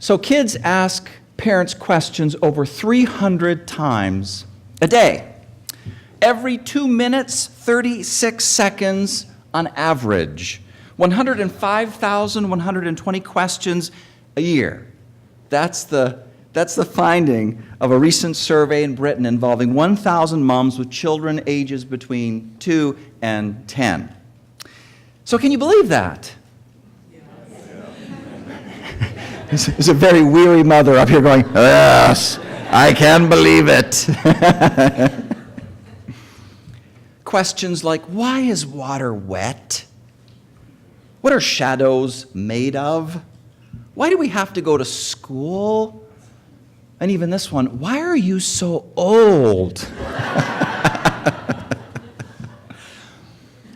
So kids ask parents questions over 300 times a day. Every 2 minutes, 36 seconds on average. 105,120 questions a year. That's the finding of a recent survey in Britain involving 1,000 moms with children ages between 2 and 10. So can you believe that? There's a very weary mother up here going, yes, I can believe it. Questions like, why is water wet? What are shadows made of? Why do we have to go to school? And even this one, why are you so old?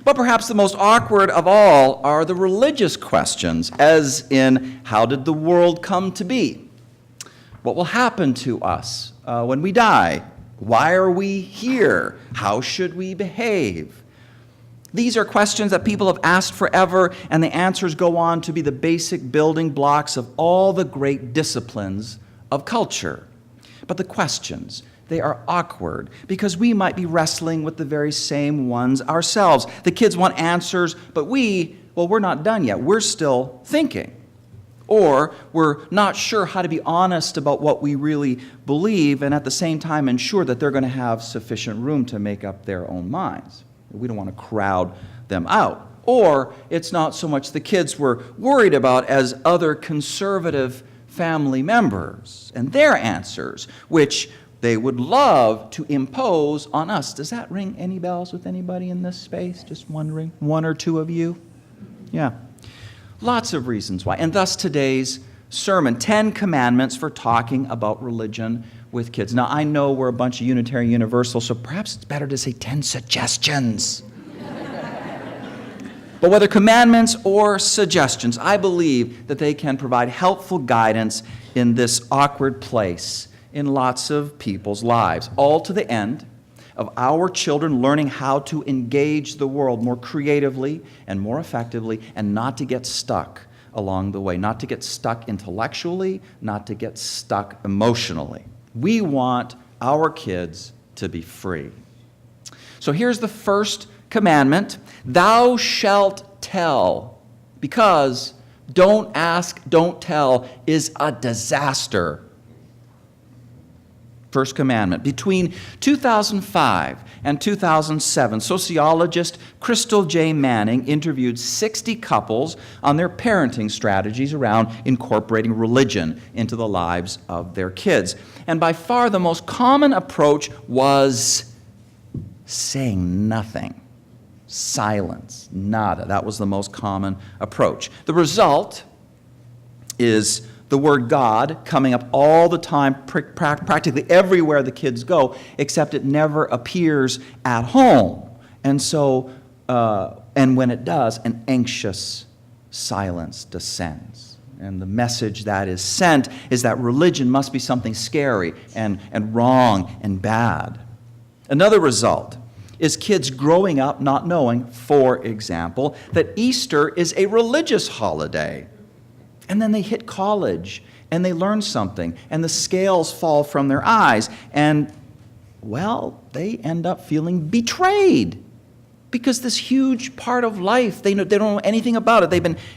But perhaps the most awkward of all are the religious questions, as in, how did the world come to be? What will happen to us when we die? Why are we here? How should we behave? These are questions that people have asked forever, and the answers go on to be the basic building blocks of all the great disciplines of culture. But the questions, they are awkward because we might be wrestling with the very same ones ourselves. The kids want answers, but we're not done yet. We're still thinking. Or we're not sure how to be honest about what we really believe and at the same time ensure that they're going to have sufficient room to make up their own minds. We don't want to crowd them out. Or it's not so much the kids we're worried about as other conservative family members and their answers, which they would love to impose on us. Does that ring any bells with anybody in this space? Just wondering, one or two of you? Yeah. Lots of reasons why. And thus today's sermon, 10 commandments for talking about religion with kids. Now, I know we're a bunch of Unitarian Universals, so perhaps it's better to say 10 suggestions. But whether commandments or suggestions, I believe that they can provide helpful guidance in this awkward place in lots of people's lives, all to the end of our children learning how to engage the world more creatively and more effectively and not to get stuck along the way, not to get stuck intellectually, not to get stuck emotionally. We want our kids to be free. So here's the first commandment, thou shalt tell, because don't ask, don't tell is a disaster. First commandment. Between 2005 and 2007, sociologist Crystal J. Manning interviewed 60 couples on their parenting strategies around incorporating religion into the lives of their kids. And by far the most common approach was saying nothing. Silence. Nada. That was the most common approach. The result is the word God coming up all the time, practically everywhere the kids go, except it never appears at home. And so, and when it does, an anxious silence descends. And the message that is sent is that religion must be something scary and wrong and bad. Another result is kids growing up not knowing, for example, that Easter is a religious holiday. And then they hit college, and they learn something, and the scales fall from their eyes, and, well, they end up feeling betrayed. Because this huge part of life, they don't know anything about it.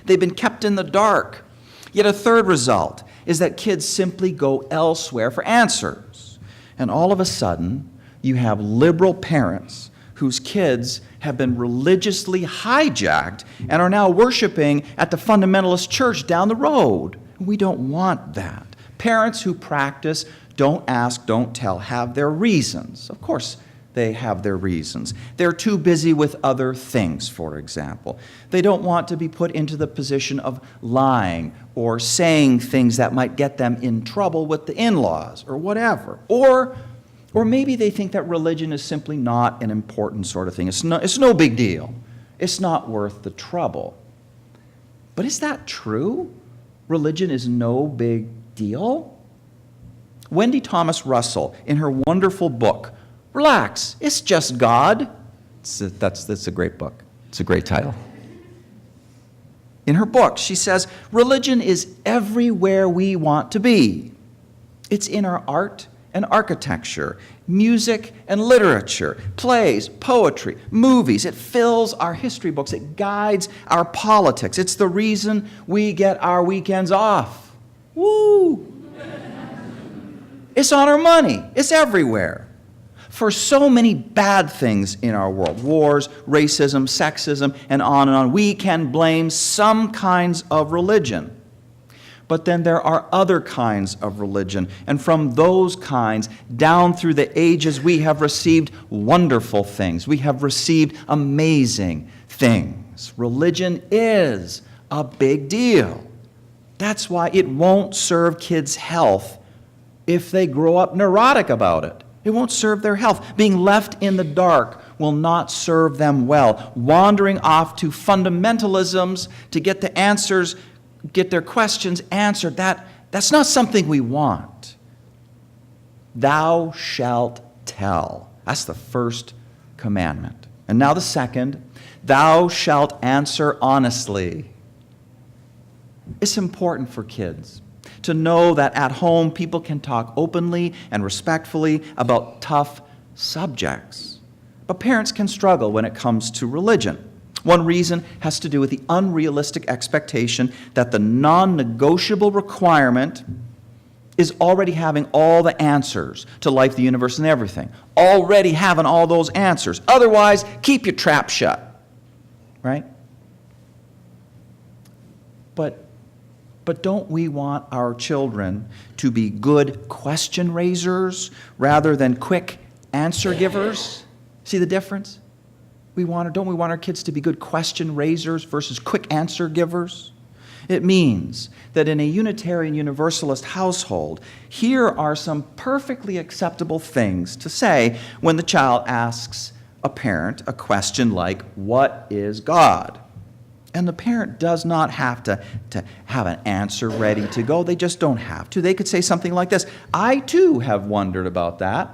They've been kept in the dark. Yet a third result is that kids simply go elsewhere for answers. And all of a sudden, you have liberal parents whose kids have been religiously hijacked and are now worshiping at the fundamentalist church down the road. We don't want that. Parents who practice don't ask, don't tell, have their reasons. Of course, they have their reasons. They're too busy with other things, for example. They don't want to be put into the position of lying or saying things that might get them in trouble with the in-laws or whatever. Or maybe they think that religion is simply not an important sort of thing. It's no big deal. It's not worth the trouble. But is that true? Religion is no big deal? Wendy Thomas Russell, in her wonderful book, Relax, It's Just God. That's a great book. It's a great title. in her book. She says, religion is everywhere we want to be. It's in our art and architecture, music and literature, plays, poetry, movies. It fills our history books. It guides our politics. It's the reason we get our weekends off. Woo! It's on our money. It's everywhere. For so many bad things in our world, wars, racism, sexism, and on, we can blame some kinds of religion. But then there are other kinds of religion, and from those kinds, down through the ages, we have received wonderful things. We have received amazing things. Religion is a big deal. That's why it won't serve kids' health if they grow up neurotic about it. It won't serve their health. Being left in the dark will not serve them well. Wandering off to fundamentalisms to get the answers, get their questions answered, that's not something we want. Thou shalt tell. That's the first commandment. And now the second, thou shalt answer honestly. It's important for kids to know that at home people can talk openly and respectfully about tough subjects. But parents can struggle when it comes to religion. One reason has to do with the unrealistic expectation that the non-negotiable requirement is already having all the answers to life, the universe, and everything. Already having all those answers. Otherwise, keep your trap shut. Right? But don't we want our children to be good question raisers rather than quick answer givers? See the difference? Don't we want our kids to be good question raisers versus quick answer givers? It means that in a Unitarian Universalist household, here are some perfectly acceptable things to say when the child asks a parent a question like, what is God? And the parent does not have to have an answer ready to go. They just don't have to. They could say something like this, I too have wondered about that.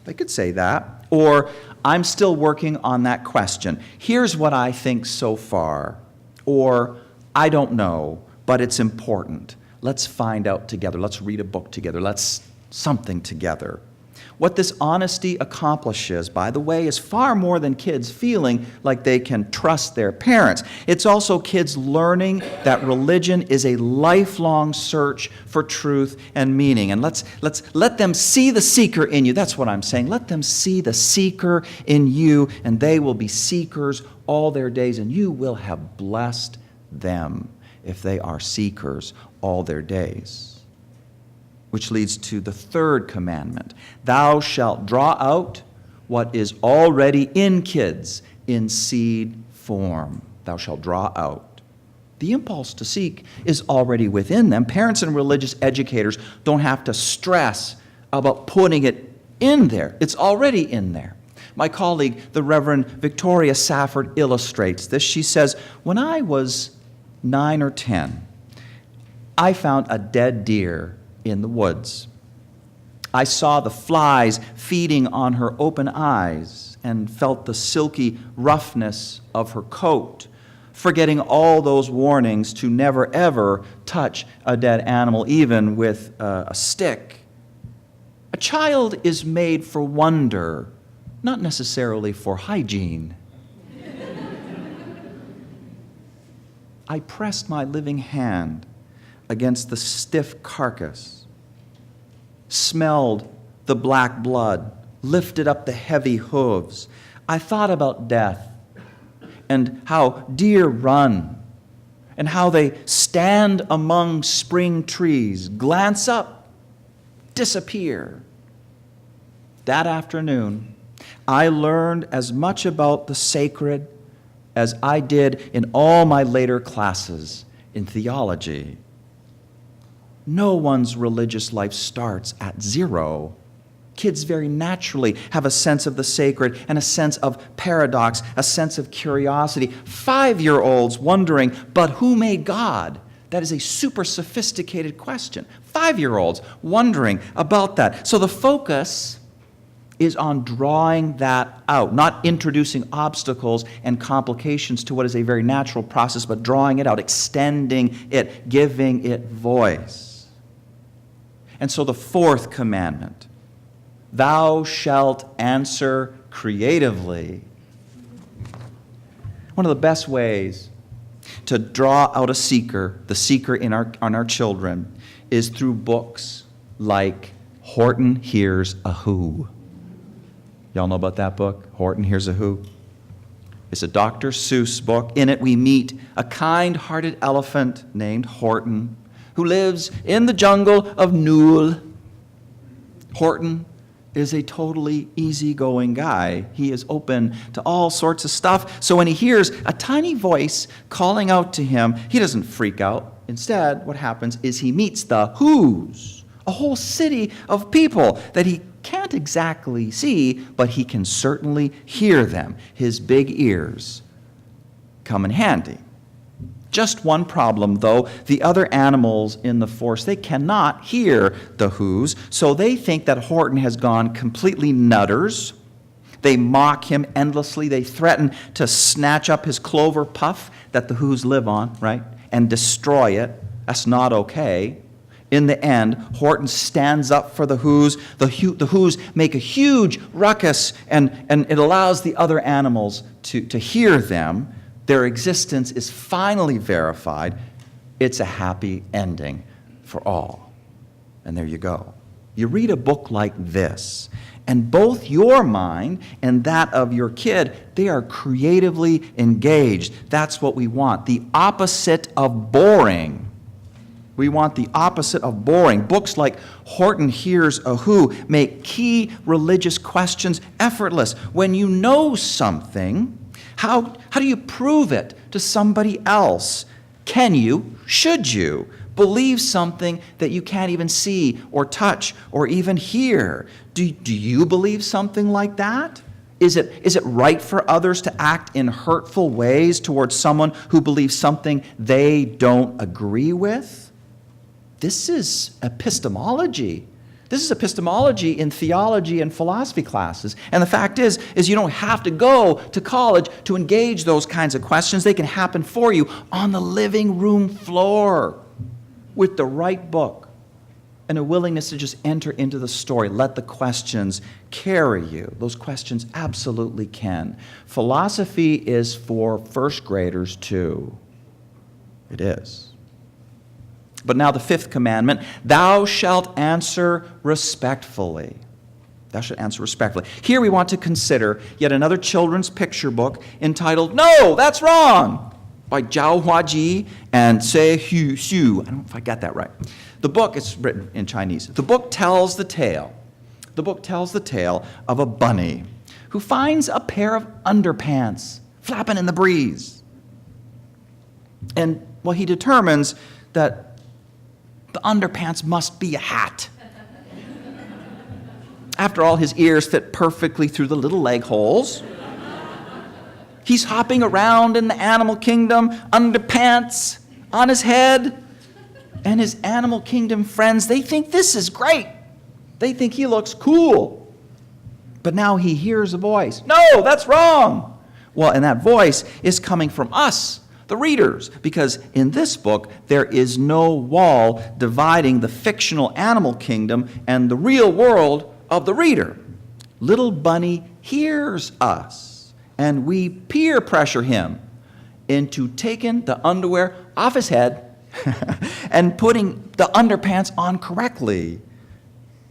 They could say that. Or, I'm still working on that question. Here's what I think so far. Or, I don't know, but it's important. Let's find out together. Let's read a book together. Let's something together. What this honesty accomplishes, by the way, is far more than kids feeling like they can trust their parents. It's also kids learning that religion is a lifelong search for truth and meaning. And let's let them see the seeker in you. That's what I'm saying. Let them see the seeker in you, and they will be seekers all their days, and you will have blessed them if they are seekers all their days. Which leads to the third commandment. Thou shalt draw out what is already in kids in seed form. Thou shalt draw out. The impulse to seek is already within them. Parents and religious educators don't have to stress about putting it in there. It's already in there. My colleague, the Reverend Victoria Safford, illustrates this. She says, when I was 9 or 10, I found a dead deer in the woods. I saw the flies feeding on her open eyes and felt the silky roughness of her coat, forgetting all those warnings to never ever touch a dead animal, even with a stick. A child is made for wonder, not necessarily for hygiene. I pressed my living hand against the stiff carcass, smelled the black blood, lifted up the heavy hooves. I thought about death and how deer run and how they stand among spring trees, glance up, disappear. That afternoon, I learned as much about the sacred as I did in all my later classes in theology. No one's religious life starts at zero. Kids very naturally have a sense of the sacred and a sense of paradox, a sense of curiosity. 5-year-olds wondering, but who made God? That is a super sophisticated question. 5-year-olds wondering about that. So the focus is on drawing that out, not introducing obstacles and complications to what is a very natural process, but drawing it out, extending it, giving it voice. And so the fourth commandment, thou shalt answer creatively. One of the best ways to draw out a seeker, the seeker on our children, is through books like Horton Hears a Who. Y'all know about that book, Horton Hears a Who? It's a Dr. Seuss book. In it we meet a kind-hearted elephant named Horton who lives in the jungle of Nool. Horton is a totally easygoing guy. He is open to all sorts of stuff. So when he hears a tiny voice calling out to him, he doesn't freak out. Instead, what happens is he meets the Who's, a whole city of people that he can't exactly see, but he can certainly hear them. His big ears come in handy. Just one problem, though. The other animals in the forest, they cannot hear the Who's, so they think that Horton has gone completely nutters. They mock him endlessly. They threaten to snatch up his clover puff that the Who's live on, right, and destroy it. That's not okay. In the end, Horton stands up for the Who's. The Who's make a huge ruckus, and it allows the other animals to hear them. Their existence is finally verified. It's a happy ending for all. And there you go. You read a book like this, and both your mind and that of your kid, they are creatively engaged. That's what we want. The opposite of boring. We want the opposite of boring. Books like Horton Hears a Who make key religious questions effortless. When you know something, how do you prove it to somebody else? Can you, should you, believe something that you can't even see or touch or even hear? Do you believe something like that? Is it right for others to act in hurtful ways towards someone who believes something they don't agree with? This is epistemology. This is epistemology in theology and philosophy classes. And the fact is you don't have to go to college to engage those kinds of questions. They can happen for you on the living room floor with the right book and a willingness to just enter into the story. Let the questions carry you. Those questions absolutely can. Philosophy is for first graders too. It is. But now the fifth commandment, thou shalt answer respectfully. Thou shalt answer respectfully. Here we want to consider yet another children's picture book entitled No, That's Wrong, by Zhao Huaji and Se Hu Xu. I don't know if I got that right. The book is written in Chinese. The book tells the tale. The book tells the tale of a bunny who finds a pair of underpants flapping in the breeze. And, well, he determines that the underpants must be a hat. After all, his ears fit perfectly through the little leg holes. He's hopping around in the animal kingdom, underpants on his head. And his animal kingdom friends, they think this is great. They think he looks cool. But now he hears a voice. No, that's wrong. Well, and that voice is coming from us, the readers, because in this book there is no wall dividing the fictional animal kingdom and the real world of the reader. Little Bunny hears us, and we peer pressure him into taking the underwear off his head and putting the underpants on correctly.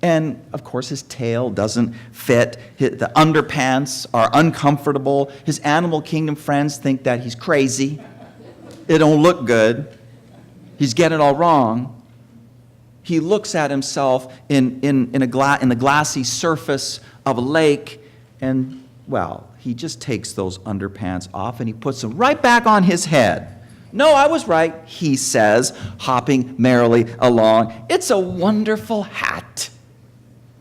And, of course, his tail doesn't fit. The underpants are uncomfortable. His animal kingdom friends think that he's crazy. It don't look good. He's getting it all wrong. He looks at himself in the glassy surface of a lake, and, well, he just takes those underpants off and he puts them right back on his head. No, I was right, he says, hopping merrily along. It's a wonderful hat.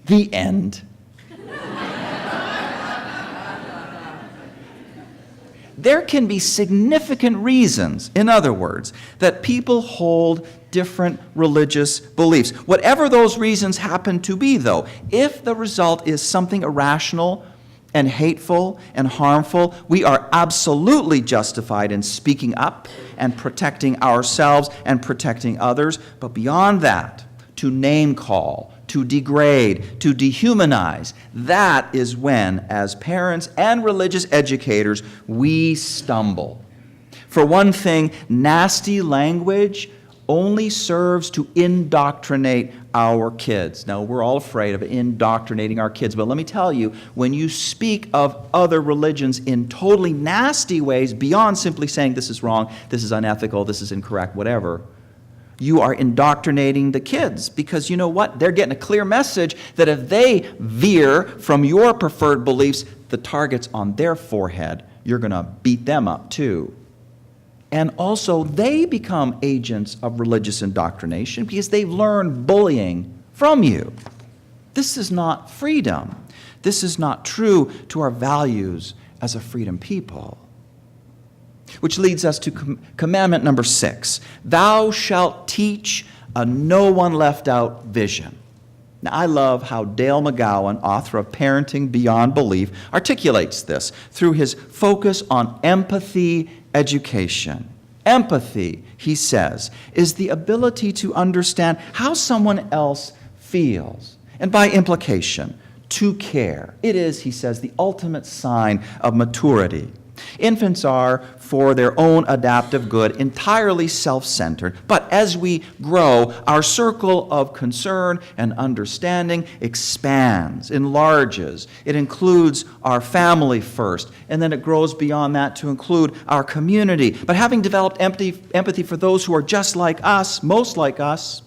The end. there can be significant reasons, in other words, that people hold different religious beliefs. Whatever those reasons happen to be, though, if the result is something irrational and hateful and harmful, we are absolutely justified in speaking up and protecting ourselves and protecting others. But beyond that, to name call, to degrade, to dehumanize, that is when, as parents and religious educators, we stumble. For one thing, nasty language only serves to indoctrinate our kids. Now, we're all afraid of indoctrinating our kids, but let me tell you, when you speak of other religions in totally nasty ways, beyond simply saying this is wrong, this is unethical, this is incorrect, whatever, you are indoctrinating the kids, because you know what? They're getting a clear message that if they veer from your preferred beliefs, the target's on their forehead. You're going to beat them up too. And also, they become agents of religious indoctrination because they've learned bullying from you. This is not freedom. This is not true to our values as a freedom people. Which leads us to commandment number 6. Thou shalt teach a no one left out vision. Now, I love how Dale McGowan, author of Parenting Beyond Belief, articulates this through his focus on empathy education. Empathy, he says, is the ability to understand how someone else feels, and by implication, to care. It is, he says, the ultimate sign of maturity. Infants are, for their own adaptive good, entirely self-centered. But as we grow, our circle of concern and understanding expands, enlarges. It includes our family first, and then it grows beyond that to include our community. But having developed empathy for those who are just like us, most like us,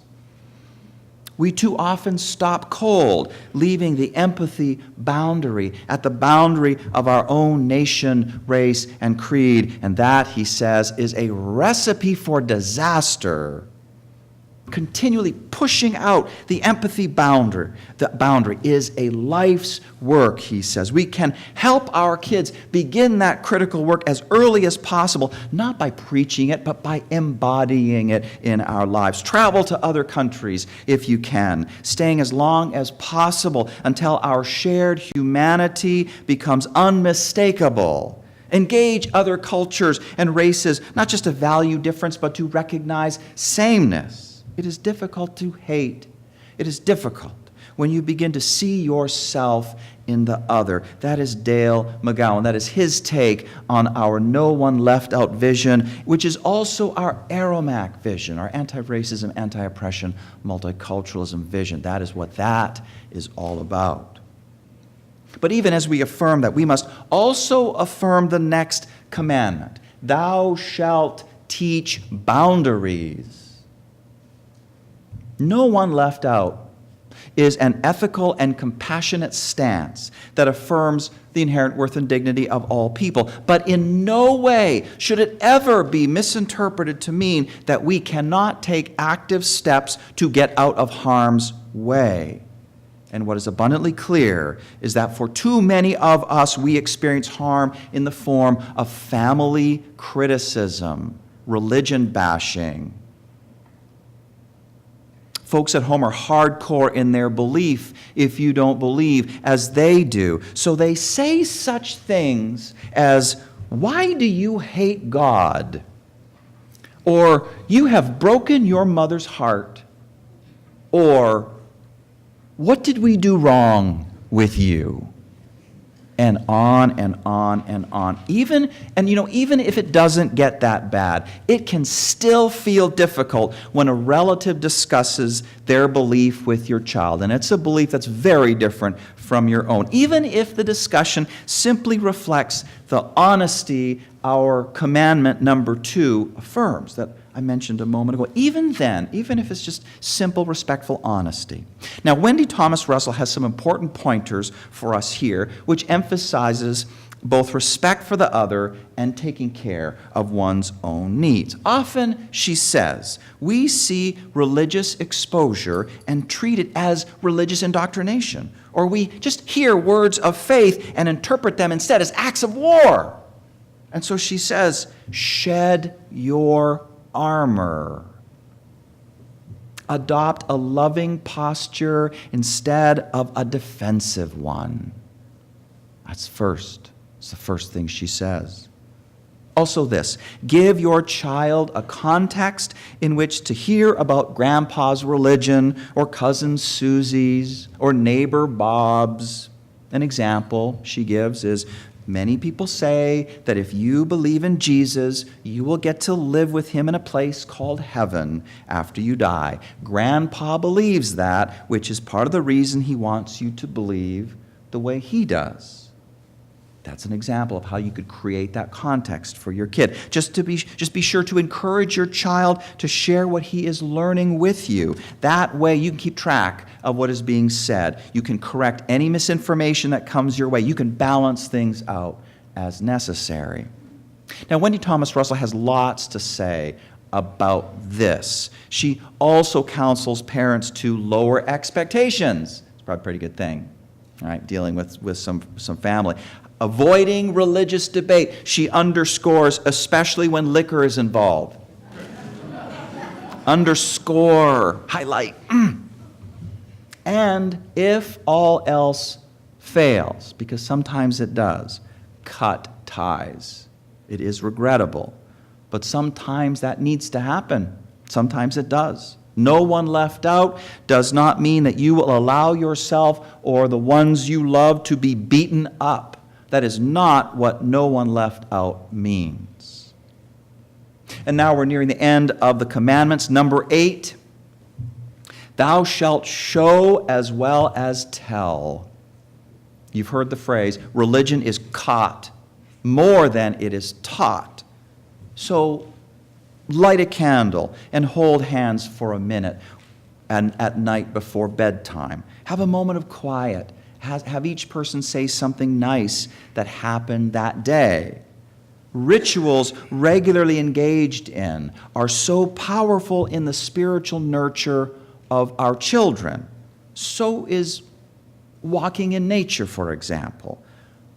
we too often stop cold, leaving the empathy boundary at the boundary of our own nation, race, and creed. And that, he says, is a recipe for disaster. Continually pushing out the empathy boundary. The boundary is a life's work, he says. We can help our kids begin that critical work as early as possible, not by preaching it, but by embodying it in our lives. Travel to other countries if you can, staying as long as possible until our shared humanity becomes unmistakable. Engage other cultures and races, not just to value difference, but to recognize sameness. It is difficult to hate. It is difficult when you begin to see yourself in the other. That is Dale McGowan. That is his take on our no one left out vision, which is also our AROMAC vision, our anti-racism, anti-oppression, multiculturalism vision. That is what that is all about. But even as we affirm that, we must also affirm the next commandment. Thou shalt teach boundaries. No one left out is an ethical and compassionate stance that affirms the inherent worth and dignity of all people. But in no way should it ever be misinterpreted to mean that we cannot take active steps to get out of harm's way. And what is abundantly clear is that for too many of us, we experience harm in the form of family criticism, religion bashing. Folks at home are hardcore in their belief if you don't believe as they do. So they say such things as, "Why do you hate God?" Or, "You have broken your mother's heart." Or, "What did we do wrong with you?" And on and on and on. Even if it doesn't get that bad, it can still feel difficult when a relative discusses their belief with your child. And it's a belief that's very different from your own. Even if the discussion simply reflects the honesty our commandment number 2 affirms, that I mentioned a moment ago. Even then, even if it's just simple, respectful honesty. Now, Wendy Thomas Russell has some important pointers for us here, which emphasizes both respect for the other and taking care of one's own needs. Often, she says, we see religious exposure and treat it as religious indoctrination. Or we just hear words of faith and interpret them instead as acts of war. And so she says, shed your armor. Adopt a loving posture instead of a defensive one. That's first. It's the first thing she says. Also this, give your child a context in which to hear about grandpa's religion or cousin Susie's or neighbor Bob's. An example she gives is, many people say that if you believe in Jesus, you will get to live with him in a place called heaven after you die. Grandpa believes that, which is part of the reason he wants you to believe the way he does. That's an example of how you could create that context for your kid. Just be sure to encourage your child to share what he is learning with you. That way you can keep track of what is being said. You can correct any misinformation that comes your way. You can balance things out as necessary. Now, Wendy Thomas Russell has lots to say about this. She also counsels parents to lower expectations. It's probably a pretty good thing, right? Dealing with some family. Avoiding religious debate. She underscores, especially when liquor is involved. Underscore, highlight. And if all else fails, because sometimes it does, cut ties. It is regrettable, but sometimes that needs to happen. Sometimes it does. No one left out does not mean that you will allow yourself or the ones you love to be beaten up. That is not what no one left out means. And now we're nearing the end of the commandments. Number 8, thou shalt show as well as tell. You've heard the phrase, religion is caught more than it is taught. So light a candle and hold hands for a minute and at night before bedtime. Have a moment of quiet. Have each person say something nice that happened that day. Rituals regularly engaged in are so powerful in the spiritual nurture of our children. So is walking in nature, for example.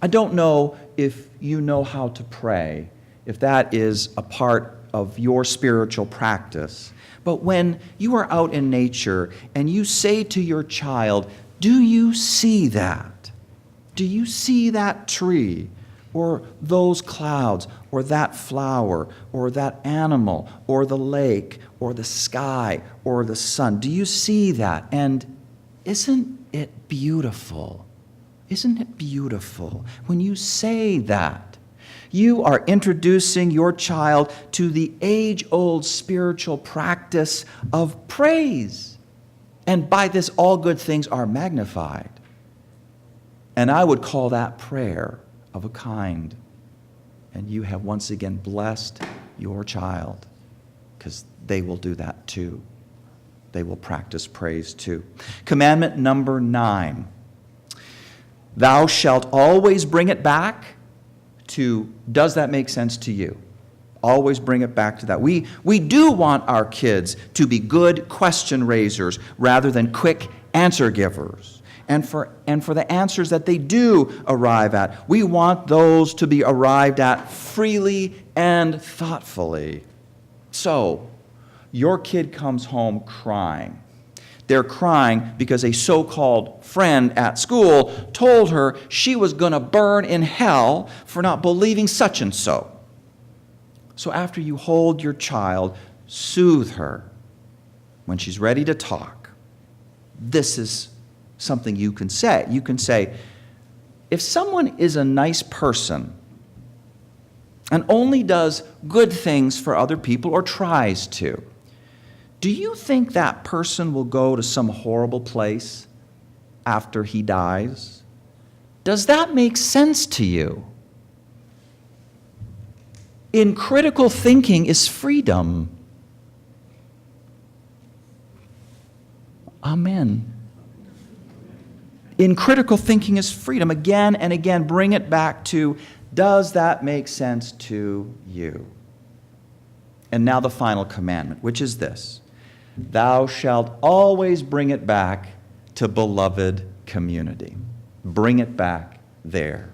I don't know if you know how to pray, if that is a part of your spiritual practice. But when you are out in nature and you say to your child, do you see that? Do you see that tree, or those clouds, or that flower, or that animal, or the lake, or the sky, or the sun? Do you see that? And isn't it beautiful? Isn't it beautiful? When you say that, you are introducing your child to the age-old spiritual practice of praise. And by this, all good things are magnified. And I would call that prayer of a kind. And you have once again blessed your child, because they will do that too. They will practice praise too. Commandment number 9. Thou shalt always bring it back to, does that make sense to you? Always bring it back to that. We do want our kids to be good question raisers rather than quick answer givers. And for the answers that they do arrive at, we want those to be arrived at freely and thoughtfully. So, your kid comes home crying. They're crying because a so-called friend at school told her she was going to burn in hell for not believing such and so. So after you hold your child, soothe her when she's ready to talk. This is something you can say. You can say, if someone is a nice person and only does good things for other people or tries to, do you think that person will go to some horrible place after he dies? Does that make sense to you? In critical thinking is freedom. Amen. In critical thinking is freedom. Again and again, bring it back to, does that make sense to you? And now the final commandment, which is this: thou shalt always bring it back to beloved community. Bring it back there.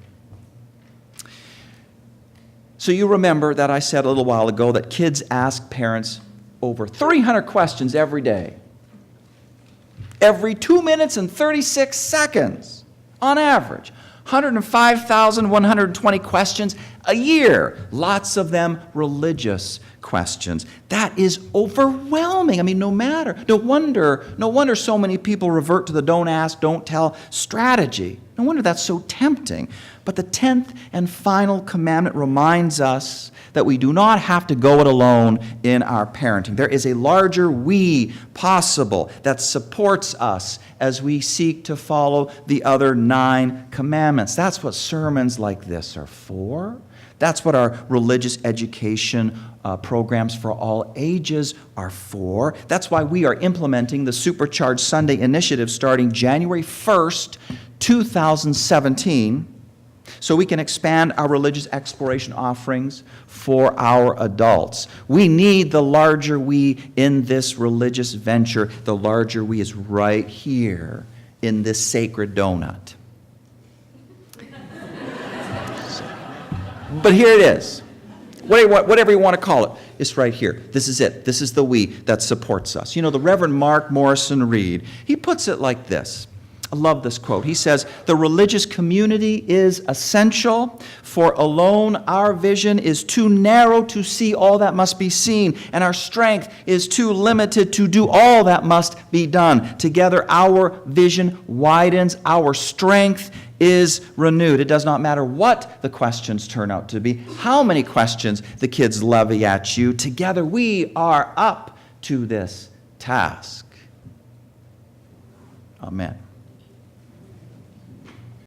So you remember that I said a little while ago that kids ask parents over 300 questions every day. Every 2 minutes and 36 seconds, on average. 105,120 questions a year. Lots of them religious questions. That is overwhelming. I mean, no wonder so many people revert to the don't ask, don't tell strategy. No wonder that's so tempting. But the 10th and final commandment reminds us that we do not have to go it alone in our parenting. There is a larger we possible that supports us as we seek to follow the other 9 commandments. That's what sermons like this are for. That's what our religious education programs for all ages are for. That's why we are implementing the Supercharged Sunday Initiative starting January 1st, 2017, so we can expand our religious exploration offerings for our adults. We need the larger we in this religious venture. The larger we is right here in this sacred donut. But here it is. Whatever you want to call it, it's right here. This is it. This is the we that supports us. You know, the Reverend Mark Morrison Reed, he puts it like this. I love this quote. He says, "The religious community is essential, for alone our vision is too narrow to see all that must be seen, and our strength is too limited to do all that must be done. Together our vision widens, our strength is renewed." It does not matter what the questions turn out to be, how many questions the kids levy at you. Together we are up to this task. Amen.